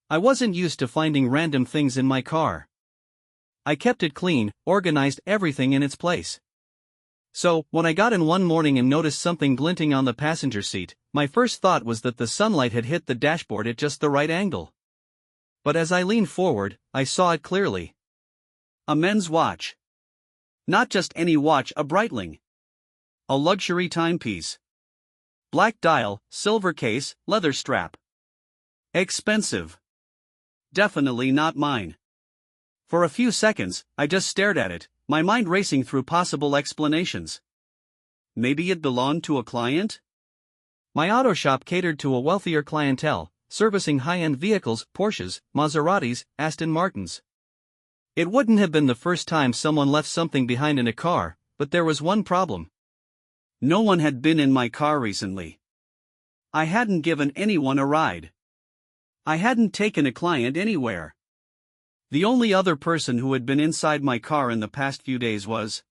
I wasn't used to finding random things in my car. I kept it clean, organized everything in its place. So, when I got in one morning and noticed something glinting on the passenger seat, my first thought was that the sunlight had hit the dashboard at just the right angle. But as I leaned forward, I saw it clearly. A men's watch. Not just any watch, a Breitling. A luxury timepiece. Black dial, silver case, leather strap. Expensive. Definitely not mine. For a few seconds, I just stared at it, my mind racing through possible explanations. Maybe it belonged to a client? My auto shop catered to a wealthier clientele, servicing high-end vehicles, Porsches, Maseratis, Aston Martins. It wouldn't have been the first time someone left something behind in a car, but there was one problem. No one had been in my car recently. I hadn't given anyone a ride. I hadn't taken a client anywhere. The only other person who had been inside my car in the past few days was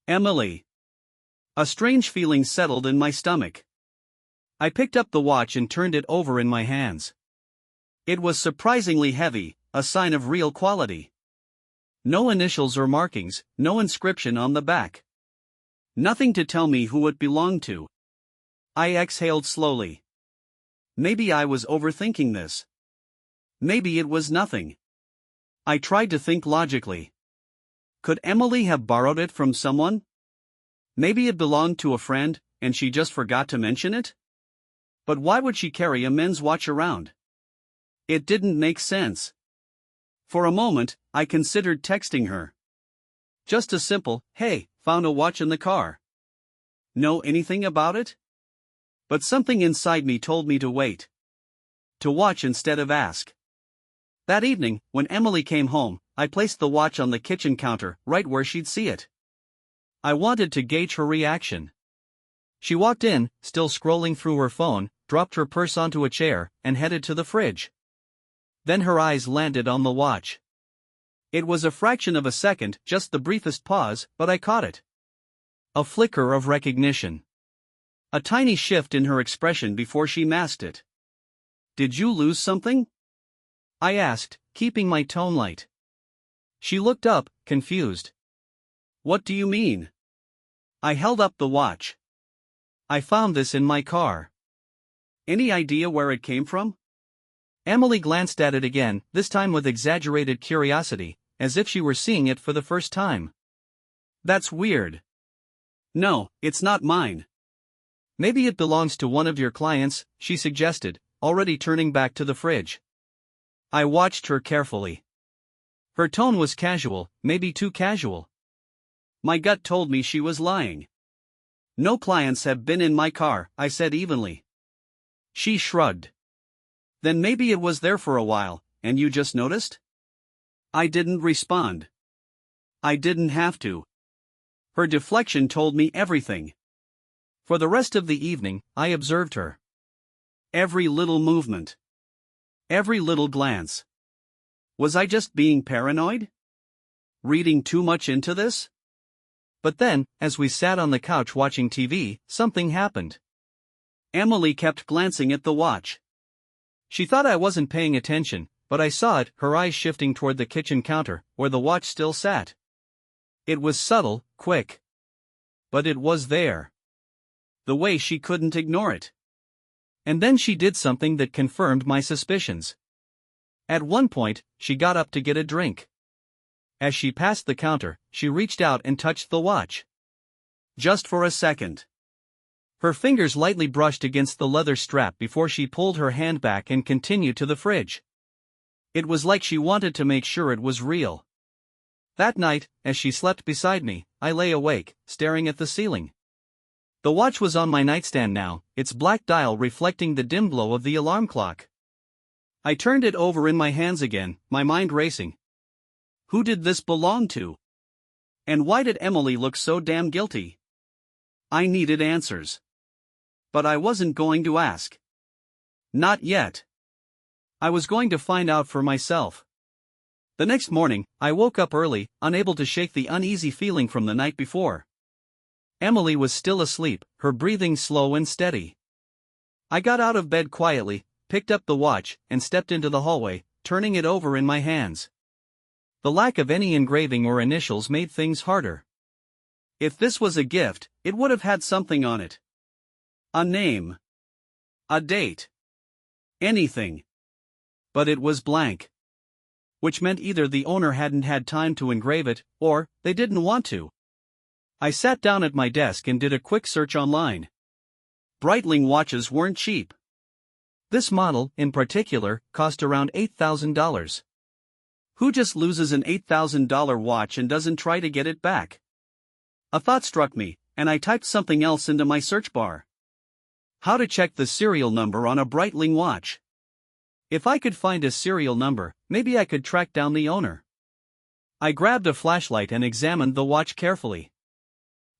Emily. A strange feeling settled in my stomach. I picked up the watch and turned it over in my hands. It was surprisingly heavy, a sign of real quality. No initials or markings, no inscription on the back. Nothing to tell me who it belonged to. I exhaled slowly. Maybe I was overthinking this. Maybe it was nothing. I tried to think logically. Could Emily have borrowed it from someone? Maybe it belonged to a friend, and she just forgot to mention it? But why would she carry a men's watch around? It didn't make sense. For a moment, I considered texting her. Just a simple, "Hey, found a watch in the car. Know anything about it?" But something inside me told me to wait. To watch instead of ask. That evening, when Emily came home, I placed the watch on the kitchen counter, right where she'd see it. I wanted to gauge her reaction. She walked in, still scrolling through her phone, dropped her purse onto a chair, and headed to the fridge. Then her eyes landed on the watch. It was a fraction of a second, just the briefest pause, but I caught it. A flicker of recognition. A tiny shift in her expression before she masked it. "Did you lose something?" I asked, keeping my tone light. She looked up, confused. "What do you mean?" I held up the watch. "I found this in my car." "Any idea where it came from?" Emily glanced at it again, this time with exaggerated curiosity, as if she were seeing it for the first time. "That's weird." "No, it's not mine." "Maybe it belongs to one of your clients," she suggested, already turning back to the fridge. I watched her carefully. Her tone was casual, maybe too casual. My gut told me she was lying. "No clients have been in my car," I said evenly. She shrugged. "Then maybe it was there for a while, and you just noticed?" I didn't respond. I didn't have to. Her deflection told me everything. For the rest of the evening, I observed her. Every little movement. Every little glance. Was I just being paranoid? Reading too much into this? But then, as we sat on the couch watching TV, something happened. Emily kept glancing at the watch. She thought I wasn't paying attention, but I saw it, her eyes shifting toward the kitchen counter, where the watch still sat. It was subtle, quick. But it was there. The way she couldn't ignore it. And then she did something that confirmed my suspicions. At one point, she got up to get a drink. As she passed the counter, she reached out and touched the watch. Just for a second. Her fingers lightly brushed against the leather strap before she pulled her hand back and continued to the fridge. It was like she wanted to make sure it was real. That night, as she slept beside me, I lay awake, staring at the ceiling. The watch was on my nightstand now, its black dial reflecting the dim glow of the alarm clock. I turned it over in my hands again, my mind racing. Who did this belong to? And why did Emily look so damn guilty? I needed answers. But I wasn't going to ask. Not yet. I was going to find out for myself. The next morning, I woke up early, unable to shake the uneasy feeling from the night before. Emily was still asleep, her breathing slow and steady. I got out of bed quietly, picked up the watch, and stepped into the hallway, turning it over in my hands. The lack of any engraving or initials made things harder. If this was a gift, it would have had something on it. A name. A date. Anything. But it was blank. Which meant either the owner hadn't had time to engrave it, or they didn't want to. I sat down at my desk and did a quick search online. Breitling watches weren't cheap. This model, in particular, cost around $8,000. Who just loses an $8,000 watch and doesn't try to get it back? A thought struck me, and I typed something else into my search bar. How to check the serial number on a Breitling watch. If I could find a serial number, maybe I could track down the owner. I grabbed a flashlight and examined the watch carefully.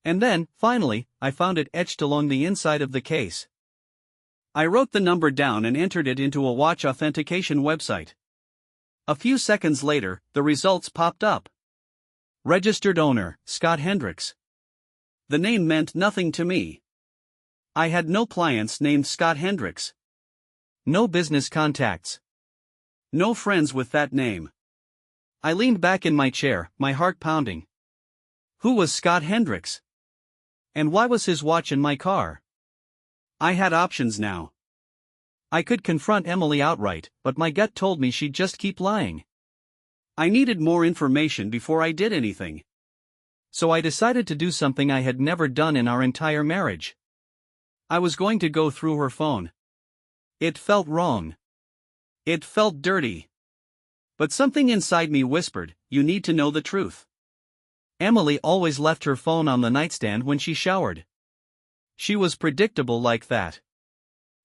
And then, finally, I found it etched along the inside of the case. I wrote the number down and entered it into a watch authentication website. A few seconds later, the results popped up. Registered owner, Scott Hendricks. The name meant nothing to me. I had no clients named Scott Hendricks. No business contacts. No friends with that name. I leaned back in my chair, my heart pounding. Who was Scott Hendricks? And why was his watch in my car? I had options now. I could confront Emily outright, but my gut told me she'd just keep lying. I needed more information before I did anything. So I decided to do something I had never done in our entire marriage. I was going to go through her phone. It felt wrong. It felt dirty. But something inside me whispered, you need to know the truth. Emily always left her phone on the nightstand when she showered. She was predictable like that.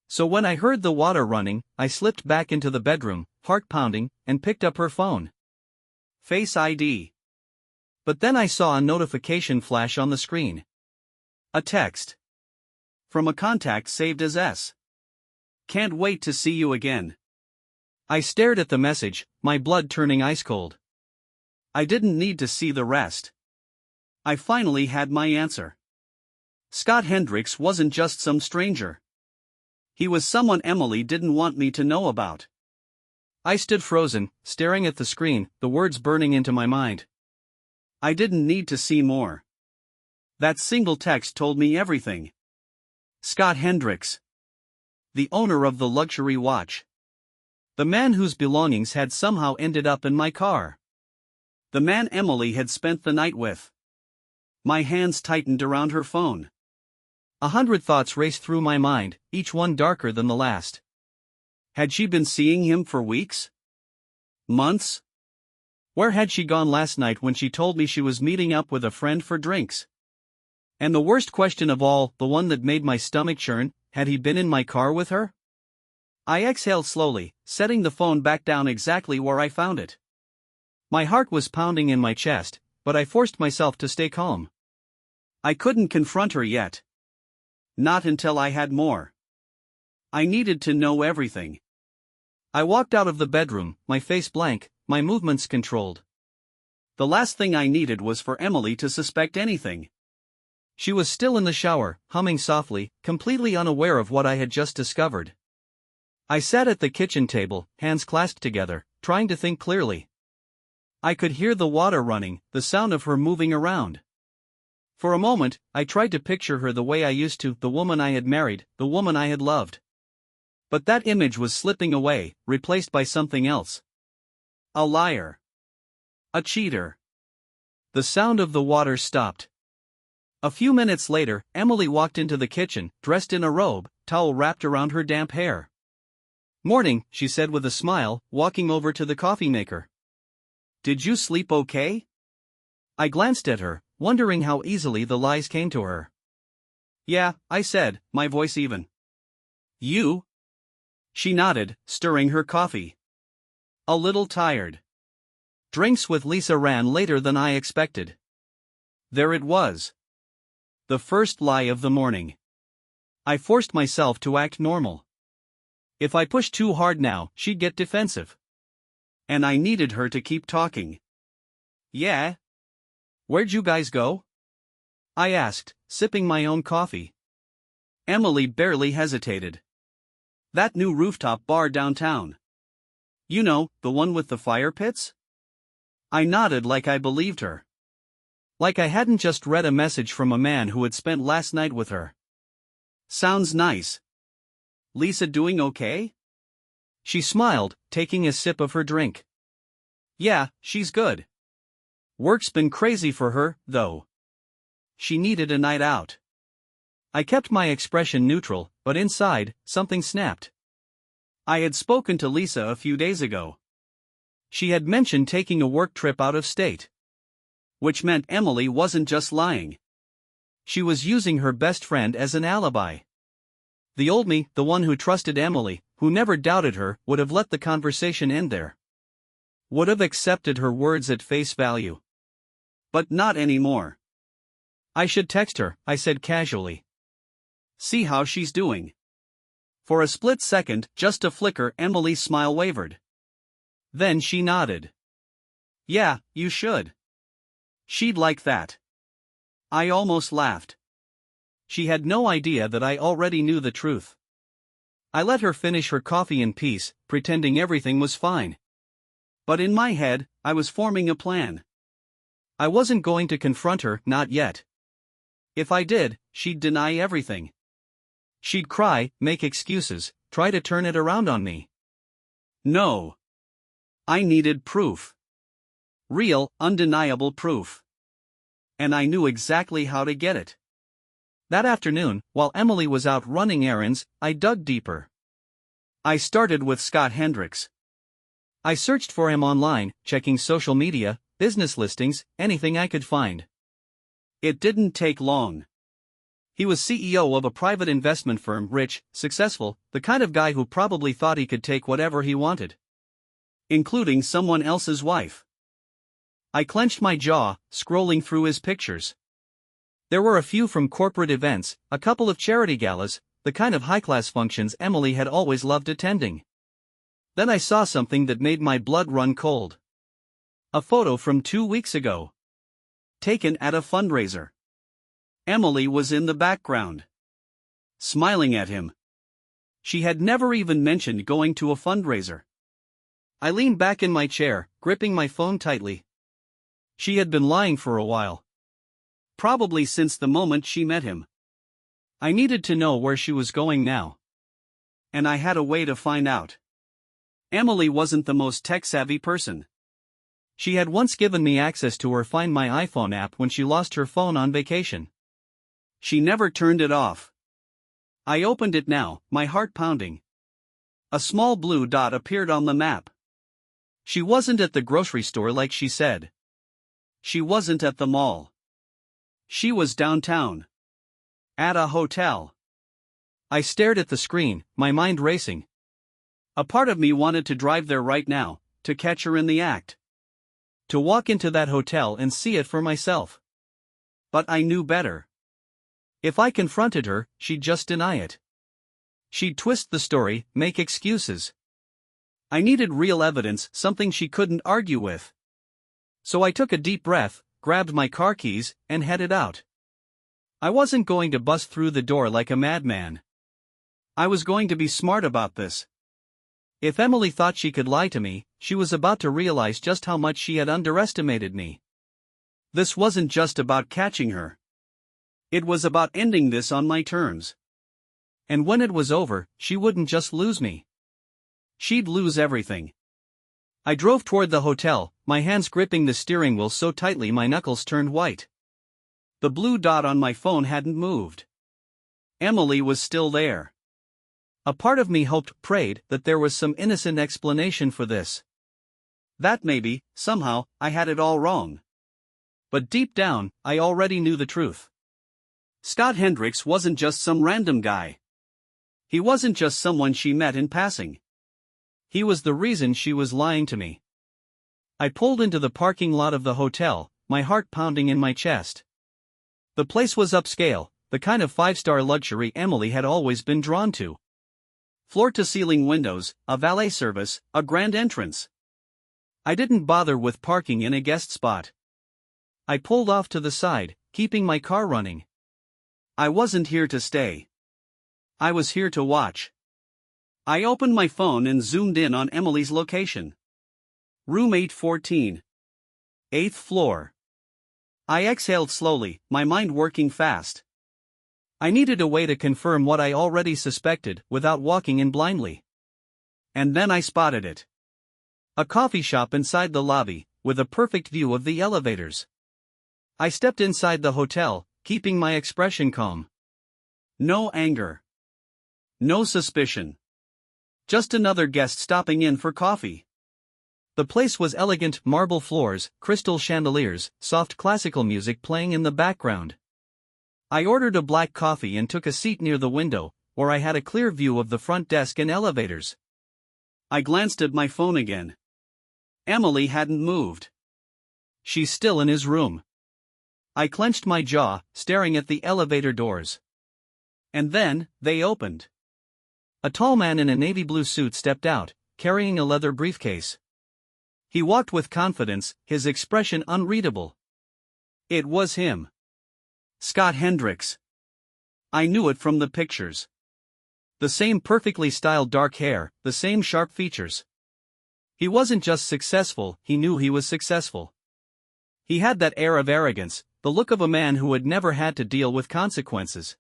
So when I heard the water running, I slipped back into the bedroom, heart pounding, and picked up her phone. Face ID. But then I saw a notification flash on the screen. A text. From a contact saved as S. Can't wait to see you again. I stared at the message, my blood turning ice cold. I didn't need to see the rest. I finally had my answer. Scott Hendricks wasn't just some stranger. He was someone Emily didn't want me to know about. I stood frozen, staring at the screen, the words burning into my mind. I didn't need to see more. That single text told me everything. Scott Hendricks. The owner of the luxury watch. The man whose belongings had somehow ended up in my car. The man Emily had spent the night with. My hands tightened around her phone. 100 thoughts raced through my mind, each one darker than the last. Had she been seeing him for weeks? Months? Where had she gone last night when she told me she was meeting up with a friend for drinks? And the worst question of all, the one that made my stomach churn, had he been in my car with her? I exhaled slowly, setting the phone back down exactly where I found it. My heart was pounding in my chest, but I forced myself to stay calm. I couldn't confront her yet. Not until I had more. I needed to know everything. I walked out of the bedroom, my face blank, my movements controlled. The last thing I needed was for Emily to suspect anything. She was still in the shower, humming softly, completely unaware of what I had just discovered. I sat at the kitchen table, hands clasped together, trying to think clearly. I could hear the water running, the sound of her moving around. For a moment, I tried to picture her the way I used to, the woman I had married, the woman I had loved. But that image was slipping away, replaced by something else. A liar. A cheater. The sound of the water stopped. A few minutes later, Emily walked into the kitchen, dressed in a robe, towel wrapped around her damp hair. "Morning," she said with a smile, walking over to the coffee maker. "Did you sleep okay?" I glanced at her, wondering how easily the lies came to her. "Yeah," I said, my voice even. "You?" She nodded, stirring her coffee. "A little tired." Drinks with Lisa ran later than I expected. There it was. The first lie of the morning. I forced myself to act normal. If I pushed too hard now, she'd get defensive. And I needed her to keep talking. "Yeah? Where'd you guys go?" I asked, sipping my own coffee. Emily barely hesitated. That new rooftop bar downtown. You know, the one with the fire pits? I nodded like I believed her. Like I hadn't just read a message from a man who had spent last night with her. Sounds nice. Lisa doing okay? She smiled, taking a sip of her drink. Yeah, she's good. Work's been crazy for her, though. She needed a night out. I kept my expression neutral, but inside, something snapped. I had spoken to Lisa a few days ago. She had mentioned taking a work trip out of state. Which meant Emily wasn't just lying. She was using her best friend as an alibi. The old me, the one who trusted Emily, who never doubted her, would have let the conversation end there. Would have accepted her words at face value. But not anymore. I should text her, I said casually. See how she's doing. For a split second, just a flicker, Emily's smile wavered. Then she nodded. Yeah, you should. She'd like that. I almost laughed. She had no idea that I already knew the truth. I let her finish her coffee in peace, pretending everything was fine. But in my head, I was forming a plan. I wasn't going to confront her, not yet. If I did, she'd deny everything. She'd cry, make excuses, try to turn it around on me. No. I needed proof. Real, undeniable proof. And I knew exactly how to get it. That afternoon, while Emily was out running errands, I dug deeper. I started with Scott Hendricks. I searched for him online, checking social media, business listings, anything I could find. It didn't take long. He was CEO of a private investment firm, rich, successful, the kind of guy who probably thought he could take whatever he wanted. Including someone else's wife. I clenched my jaw, scrolling through his pictures. There were a few from corporate events, a couple of charity galas, the kind of high-class functions Emily had always loved attending. Then I saw something that made my blood run cold. A photo from 2 weeks ago. Taken at a fundraiser. Emily was in the background. Smiling at him. She had never even mentioned going to a fundraiser. I leaned back in my chair, gripping my phone tightly. She had been lying for a while. Probably since the moment she met him. I needed to know where she was going now. And I had a way to find out. Emily wasn't the most tech-savvy person. She had once given me access to her Find My iPhone app when she lost her phone on vacation. She never turned it off. I opened it now, my heart pounding. A small blue dot appeared on the map. She wasn't at the grocery store like she said. She wasn't at the mall. She was downtown. At a hotel. I stared at the screen, my mind racing. A part of me wanted to drive there right now, to catch her in the act. To walk into that hotel and see it for myself. But I knew better. If I confronted her, she'd just deny it. She'd twist the story, make excuses. I needed real evidence, something she couldn't argue with. So I took a deep breath, grabbed my car keys, and headed out. I wasn't going to bust through the door like a madman. I was going to be smart about this. If Emily thought she could lie to me, she was about to realize just how much she had underestimated me. This wasn't just about catching her. It was about ending this on my terms. And when it was over, she wouldn't just lose me. She'd lose everything. I drove toward the hotel, my hands gripping the steering wheel so tightly my knuckles turned white. The blue dot on my phone hadn't moved. Emily was still there. A part of me hoped, prayed, that there was some innocent explanation for this. That maybe, somehow, I had it all wrong. But deep down, I already knew the truth. Scott Hendricks wasn't just some random guy. He wasn't just someone she met in passing. He was the reason she was lying to me. I pulled into the parking lot of the hotel, my heart pounding in my chest. The place was upscale, the kind of five-star luxury Emily had always been drawn to. Floor-to-ceiling windows, a valet service, a grand entrance. I didn't bother with parking in a guest spot. I pulled off to the side, keeping my car running. I wasn't here to stay. I was here to watch. I opened my phone and zoomed in on Emily's location. Room 814. 8th floor. I exhaled slowly, my mind working fast. I needed a way to confirm what I already suspected without walking in blindly. And then I spotted it. A coffee shop inside the lobby, with a perfect view of the elevators. I stepped inside the hotel, keeping my expression calm. No anger. No suspicion. Just another guest stopping in for coffee. The place was elegant, marble floors, crystal chandeliers, soft classical music playing in the background. I ordered a black coffee and took a seat near the window, where I had a clear view of the front desk and elevators. I glanced at my phone again. Emily hadn't moved. She's still in his room. I clenched my jaw, staring at the elevator doors. And then, they opened. A tall man in a navy blue suit stepped out, carrying a leather briefcase. He walked with confidence, his expression unreadable. It was him. Scott Hendricks. I knew it from the pictures. The same perfectly styled dark hair, the same sharp features. He wasn't just successful, he knew he was successful. He had that air of arrogance, the look of a man who had never had to deal with consequences.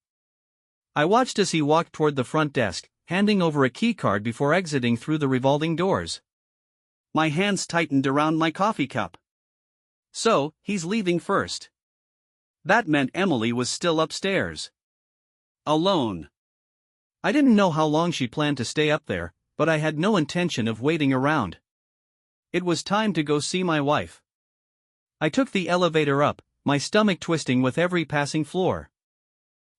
I watched as he walked toward the front desk, handing over a keycard before exiting through the revolving doors. My hands tightened around my coffee cup. So, he's leaving first. That meant Emily was still upstairs. Alone. I didn't know how long she planned to stay up there, but I had no intention of waiting around. It was time to go see my wife. I took the elevator up, my stomach twisting with every passing floor.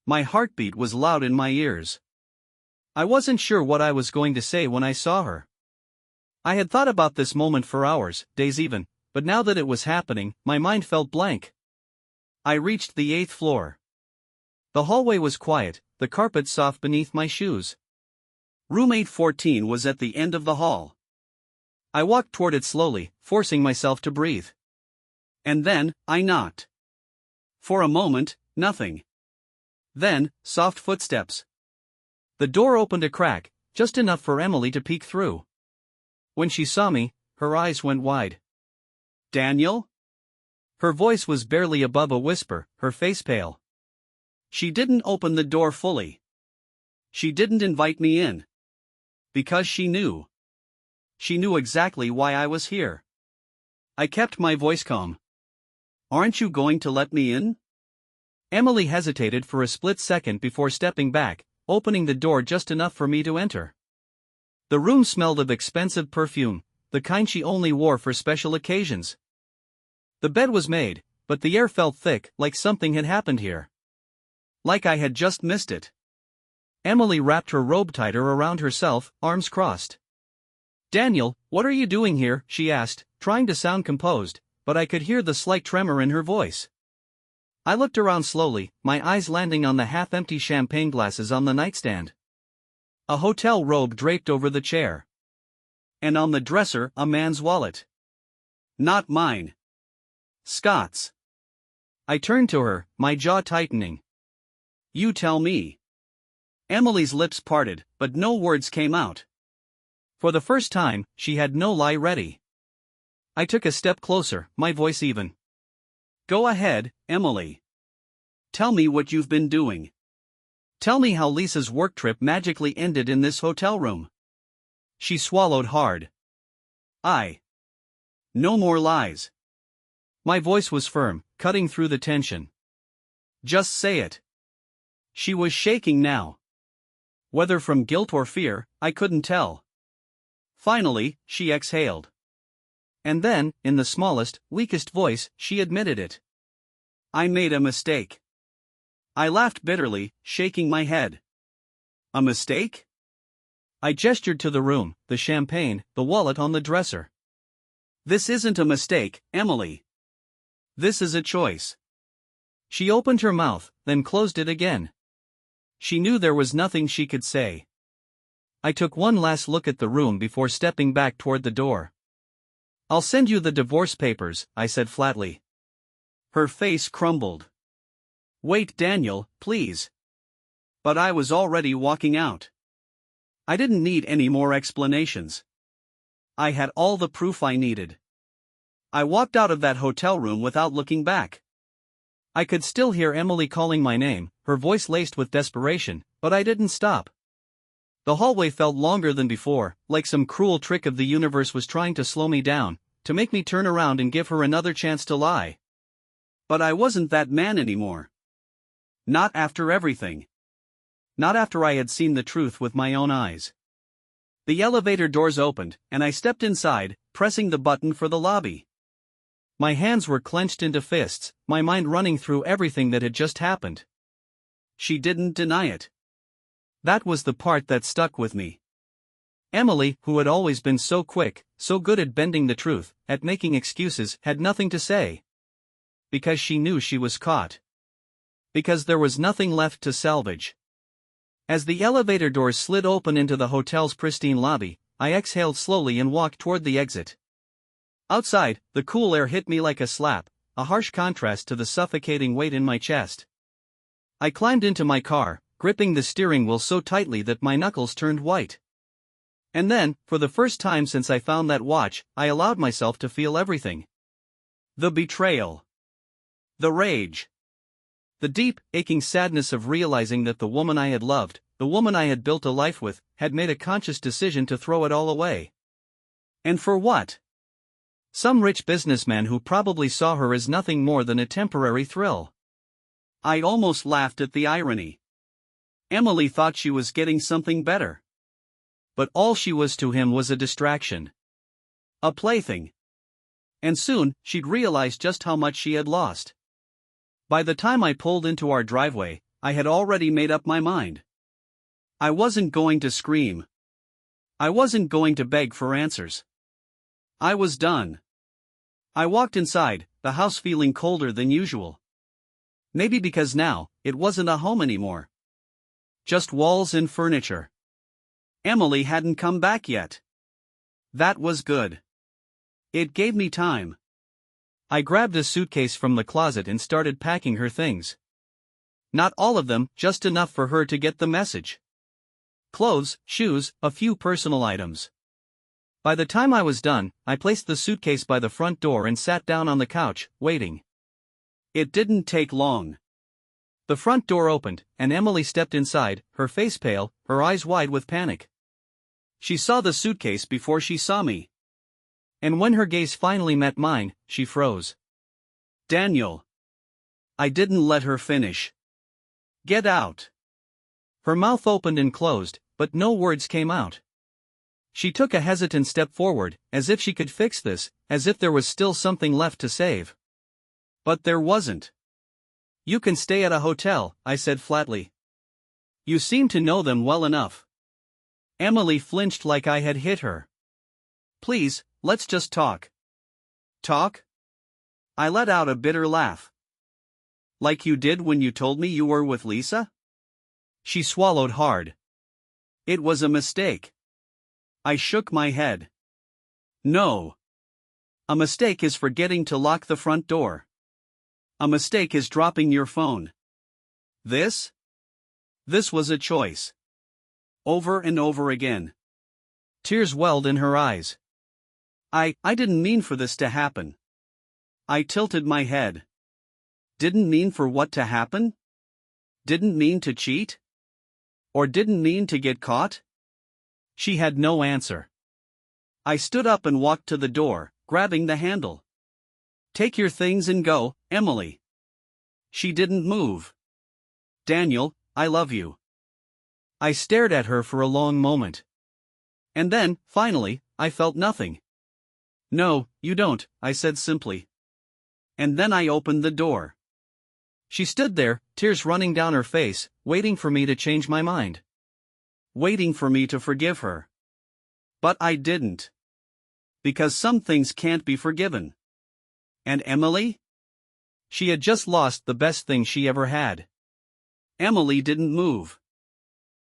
My heartbeat was loud in my ears. I wasn't sure what I was going to say when I saw her. I had thought about this moment for hours, days even, but now that it was happening, my mind felt blank. I reached the 8th floor. The hallway was quiet, the carpet soft beneath my shoes. Room 814 was at the end of the hall. I walked toward it slowly, forcing myself to breathe. And then, I knocked. For a moment, nothing. Then, soft footsteps. The door opened a crack, just enough for Emily to peek through. When she saw me, her eyes went wide. Daniel? Her voice was barely above a whisper, her face pale. She didn't open the door fully. She didn't invite me in. Because she knew. She knew exactly why I was here. I kept my voice calm. Aren't you going to let me in? Emily hesitated for a split second before stepping back, opening the door just enough for me to enter. The room smelled of expensive perfume, the kind she only wore for special occasions. The bed was made, but the air felt thick, like something had happened here. Like I had just missed it. Emily wrapped her robe tighter around herself, arms crossed. Daniel, what are you doing here? She asked, trying to sound composed, but I could hear the slight tremor in her voice. I looked around slowly, my eyes landing on the half-empty champagne glasses on the nightstand. A hotel robe draped over the chair. And on the dresser, a man's wallet. Not mine. Scott's. I turned to her, my jaw tightening. You tell me. Emily's lips parted, but no words came out. For the first time, she had no lie ready. I took a step closer, my voice even. Go ahead, Emily. Tell me what you've been doing. Tell me how Lisa's work trip magically ended in this hotel room. She swallowed hard. No more lies. My voice was firm, cutting through the tension. Just say it. She was shaking now. Whether from guilt or fear, I couldn't tell. Finally, she exhaled. And then, in the smallest, weakest voice, she admitted it. I made a mistake. I laughed bitterly, shaking my head. A mistake? I gestured to the room, the champagne, the wallet on the dresser. This isn't a mistake, Emily. This is a choice. She opened her mouth, then closed it again. She knew there was nothing she could say. I took one last look at the room before stepping back toward the door. I'll send you the divorce papers, I said flatly. Her face crumbled. Wait, Daniel, please. But I was already walking out. I didn't need any more explanations. I had all the proof I needed. I walked out of that hotel room without looking back. I could still hear Emily calling my name, her voice laced with desperation, but I didn't stop. The hallway felt longer than before, like some cruel trick of the universe was trying to slow me down, to make me turn around and give her another chance to lie. But I wasn't that man anymore. Not after everything. Not after I had seen the truth with my own eyes. The elevator doors opened, and I stepped inside, pressing the button for the lobby. My hands were clenched into fists, my mind running through everything that had just happened. She didn't deny it. That was the part that stuck with me. Emily, who had always been so quick, so good at bending the truth, at making excuses, had nothing to say. Because she knew she was caught. Because there was nothing left to salvage. As the elevator doors slid open into the hotel's pristine lobby, I exhaled slowly and walked toward the exit. Outside, the cool air hit me like a slap, a harsh contrast to the suffocating weight in my chest. I climbed into my car, gripping the steering wheel so tightly that my knuckles turned white. And then, for the first time since I found that watch, I allowed myself to feel everything. The betrayal. The rage. The deep, aching sadness of realizing that the woman I had loved, the woman I had built a life with, had made a conscious decision to throw it all away. And for what? Some rich businessman who probably saw her as nothing more than a temporary thrill. I almost laughed at the irony. Emily thought she was getting something better. But all she was to him was a distraction. A plaything. And soon, she'd realize just how much she had lost. By the time I pulled into our driveway, I had already made up my mind. I wasn't going to scream. I wasn't going to beg for answers. I was done. I walked inside, the house feeling colder than usual. Maybe because now, it wasn't a home anymore. Just walls and furniture. Emily hadn't come back yet. That was good. It gave me time. I grabbed a suitcase from the closet and started packing her things. Not all of them, just enough for her to get the message. Clothes, shoes, a few personal items. By the time I was done, I placed the suitcase by the front door and sat down on the couch, waiting. It didn't take long. The front door opened, and Emily stepped inside, her face pale, her eyes wide with panic. She saw the suitcase before she saw me. And when her gaze finally met mine, she froze. Daniel. I didn't let her finish. Get out. Her mouth opened and closed, but no words came out. She took a hesitant step forward, as if she could fix this, as if there was still something left to save. But there wasn't. You can stay at a hotel, I said flatly. You seem to know them well enough. Emily flinched like I had hit her. Please, let's just talk. Talk? I let out a bitter laugh. Like you did when you told me you were with Lisa? She swallowed hard. It was a mistake. I shook my head. No. A mistake is forgetting to lock the front door. A mistake is dropping your phone. This was a choice. Over and over again. Tears welled in her eyes. I didn't mean for this to happen. I tilted my head. Didn't mean for what to happen? Didn't mean to cheat? Or didn't mean to get caught? She had no answer. I stood up and walked to the door, grabbing the handle. Take your things and go, Emily. She didn't move. Daniel, I love you. I stared at her for a long moment. And then, finally, I felt nothing. No, you don't, I said simply. And then I opened the door. She stood there, tears running down her face, waiting for me to change my mind. Waiting for me to forgive her. But I didn't. Because some things can't be forgiven. And Emily? She had just lost the best thing she ever had. Emily didn't move.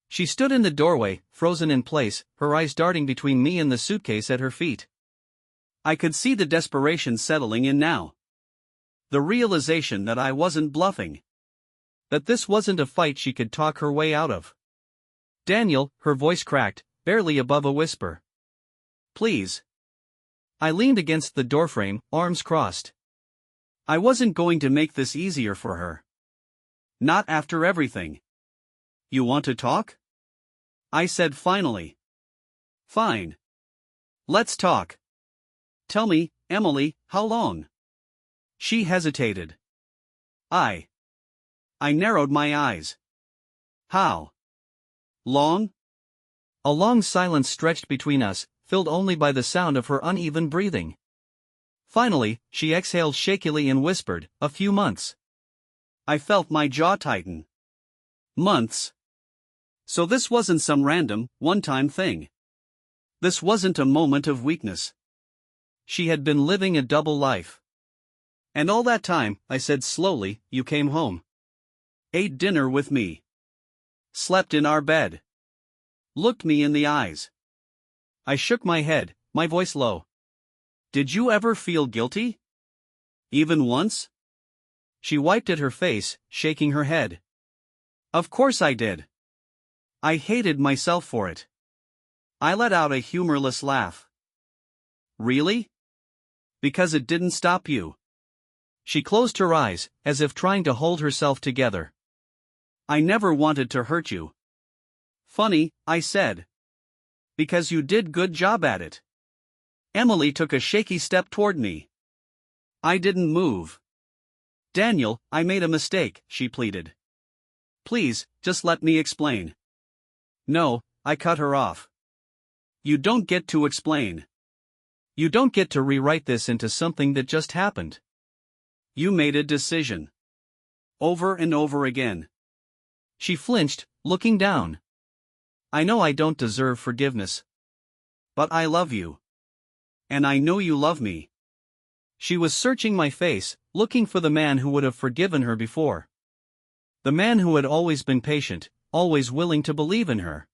She stood in the doorway, frozen in place, her eyes darting between me and the suitcase at her feet. I could see the desperation settling in now. The realization that I wasn't bluffing. That this wasn't a fight she could talk her way out of. Daniel, her voice cracked, barely above a whisper. Please. I leaned against the doorframe, arms crossed. I wasn't going to make this easier for her. Not after everything. You want to talk? I said finally. Fine. Let's talk. Tell me, Emily, how long? She hesitated. I narrowed my eyes. How long? A long silence stretched between us, filled only by the sound of her uneven breathing. Finally, she exhaled shakily and whispered, a few months. I felt my jaw tighten. Months? So this wasn't some random, one-time thing. This wasn't a moment of weakness. She had been living a double life. And all that time, I said slowly, you came home. Ate dinner with me. Slept in our bed. Looked me in the eyes. I shook my head, my voice low. Did you ever feel guilty? Even once? She wiped at her face, shaking her head. Of course I did. I hated myself for it. I let out a humorless laugh. Really? Because it didn't stop you. She closed her eyes, as if trying to hold herself together. I never wanted to hurt you. Funny, I said. Because you did good job at it. Emily took a shaky step toward me. I didn't move. Daniel, I made a mistake, she pleaded. Please, just let me explain. No, I cut her off. You don't get to explain. You don't get to rewrite this into something that just happened. You made a decision. Over and over again. She flinched, looking down. I know I don't deserve forgiveness. But I love you. And I know you love me. She was searching my face, looking for the man who would have forgiven her before. The man who had always been patient, always willing to believe in her.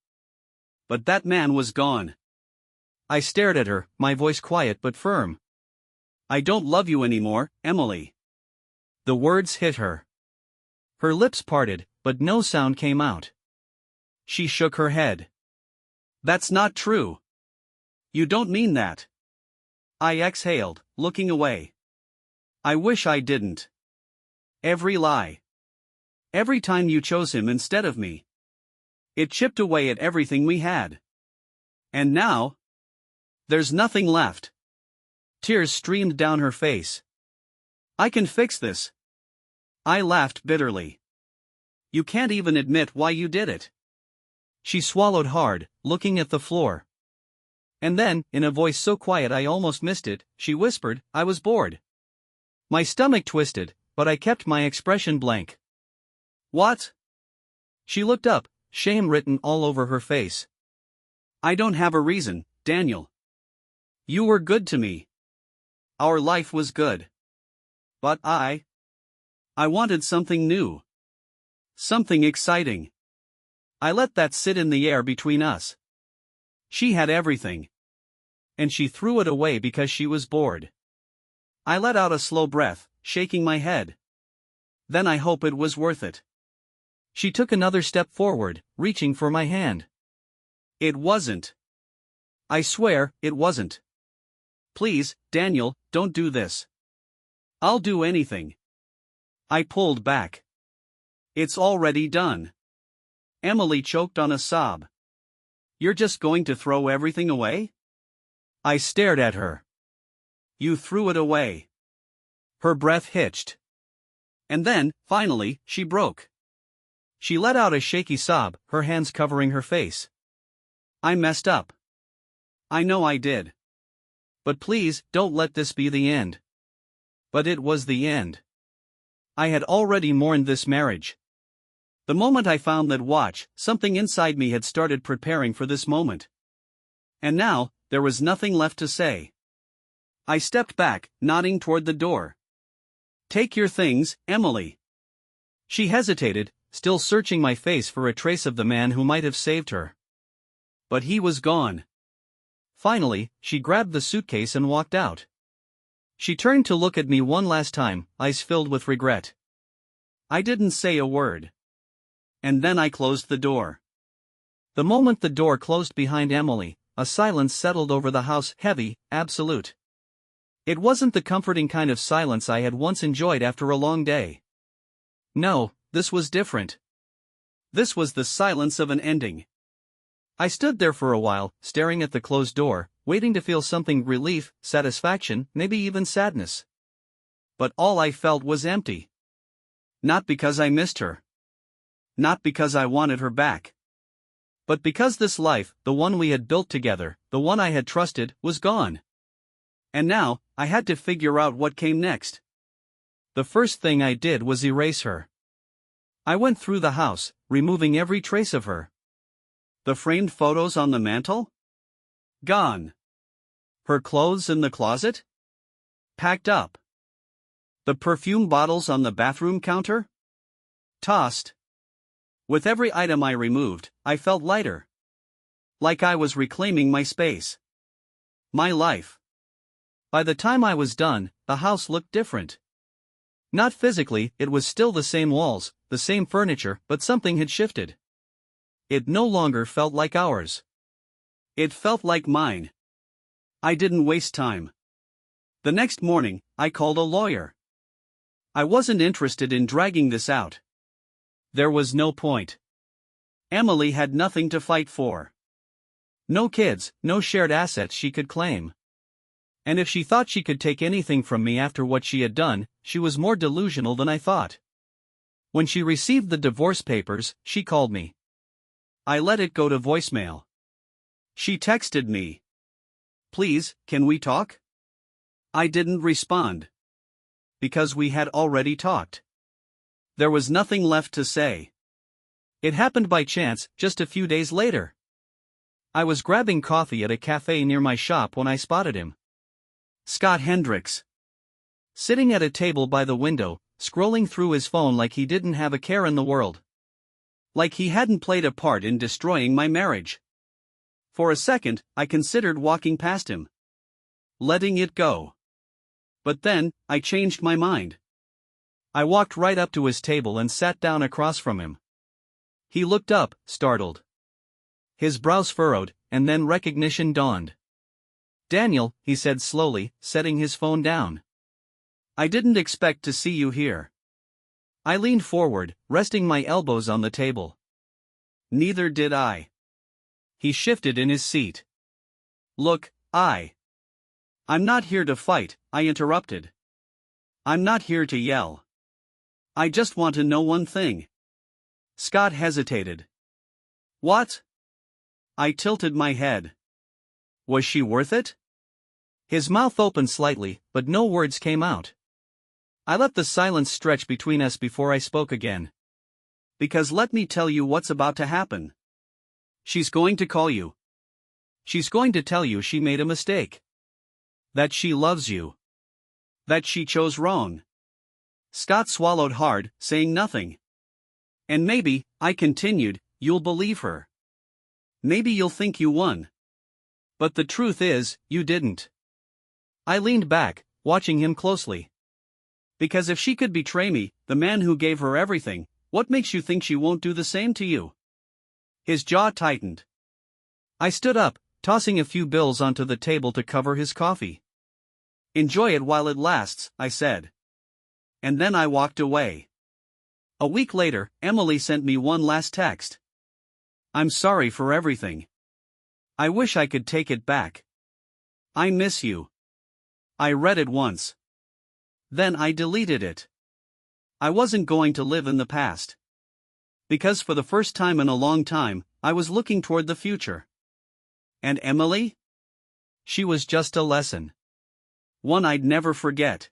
But that man was gone. I stared at her, my voice quiet but firm. I don't love you anymore, Emily. The words hit her. Her lips parted, but no sound came out. She shook her head. That's not true. You don't mean that. I exhaled, looking away. I wish I didn't. Every lie. Every time you chose him instead of me. It chipped away at everything we had. And now? There's nothing left. Tears streamed down her face. I can fix this. I laughed bitterly. You can't even admit why you did it. She swallowed hard, looking at the floor. And then, in a voice so quiet I almost missed it, she whispered, I was bored. My stomach twisted, but I kept my expression blank. What? She looked up, shame written all over her face. I don't have a reason, Daniel. You were good to me. Our life was good. But I wanted something new. Something exciting. I let that sit in the air between us. She had everything. And she threw it away because she was bored. I let out a slow breath, shaking my head. Then I hope it was worth it. She took another step forward, reaching for my hand. It wasn't. I swear, it wasn't. Please, Daniel, don't do this. I'll do anything. I pulled back. It's already done. Emily choked on a sob. You're just going to throw everything away? I stared at her. You threw it away. Her breath hitched. And then, finally, she broke. She let out a shaky sob, her hands covering her face. I messed up. I know I did. But please, don't let this be the end. But it was the end. I had already mourned this marriage. The moment I found that watch, something inside me had started preparing for this moment. And now, there was nothing left to say. I stepped back, nodding toward the door. Take your things, Emily. She hesitated, still searching my face for a trace of the man who might have saved her. But he was gone. Finally, she grabbed the suitcase and walked out. She turned to look at me one last time, eyes filled with regret. I didn't say a word. And then I closed the door. The moment the door closed behind Emily, a silence settled over the house, heavy, absolute. It wasn't the comforting kind of silence I had once enjoyed after a long day. No, this was different. This was the silence of an ending. I stood there for a while, staring at the closed door, waiting to feel something: relief, satisfaction, maybe even sadness. But all I felt was empty. Not because I missed her. Not because I wanted her back. But because this life, the one we had built together, the one I had trusted, was gone. And now, I had to figure out what came next. The first thing I did was erase her. I went through the house, removing every trace of her. The framed photos on the mantel? Gone. Her clothes in the closet? Packed up. The perfume bottles on the bathroom counter? Tossed. With every item I removed, I felt lighter. Like I was reclaiming my space. My life. By the time I was done, the house looked different. Not physically, it was still the same walls, the same furniture, but something had shifted. It no longer felt like ours. It felt like mine. I didn't waste time. The next morning, I called a lawyer. I wasn't interested in dragging this out. There was no point. Emily had nothing to fight for. No kids, no shared assets she could claim. And if she thought she could take anything from me after what she had done, she was more delusional than I thought. When she received the divorce papers, she called me. I let it go to voicemail. She texted me. "Please, can we talk?" I didn't respond. Because we had already talked. There was nothing left to say. It happened by chance, just a few days later. I was grabbing coffee at a cafe near my shop when I spotted him. Scott Hendricks. Sitting at a table by the window, scrolling through his phone like he didn't have a care in the world. Like he hadn't played a part in destroying my marriage. For a second, I considered walking past him. Letting it go. But then, I changed my mind. I walked right up to his table and sat down across from him. He looked up, startled. His brows furrowed, and then recognition dawned. "Daniel," he said slowly, setting his phone down. "I didn't expect to see you here." I leaned forward, resting my elbows on the table. "Neither did I." He shifted in his seat. "Look, I'm not here to fight," I interrupted. "I'm not here to yell. I just want to know one thing." Scott hesitated. "What?" I tilted my head. "Was she worth it?" His mouth opened slightly, but no words came out. I let the silence stretch between us before I spoke again. "Because let me tell you what's about to happen. She's going to call you. She's going to tell you she made a mistake. That she loves you. That she chose wrong." Scott swallowed hard, saying nothing. "And maybe," I continued, "you'll believe her. Maybe you'll think you won. But the truth is, you didn't." I leaned back, watching him closely. "Because if she could betray me, the man who gave her everything, what makes you think she won't do the same to you?" His jaw tightened. I stood up, tossing a few bills onto the table to cover his coffee. "Enjoy it while it lasts," I said. And then I walked away. A week later, Emily sent me one last text. "I'm sorry for everything. I wish I could take it back. I miss you." I read it once. Then I deleted it. I wasn't going to live in the past. Because for the first time in a long time, I was looking toward the future. And Emily? She was just a lesson. One I'd never forget.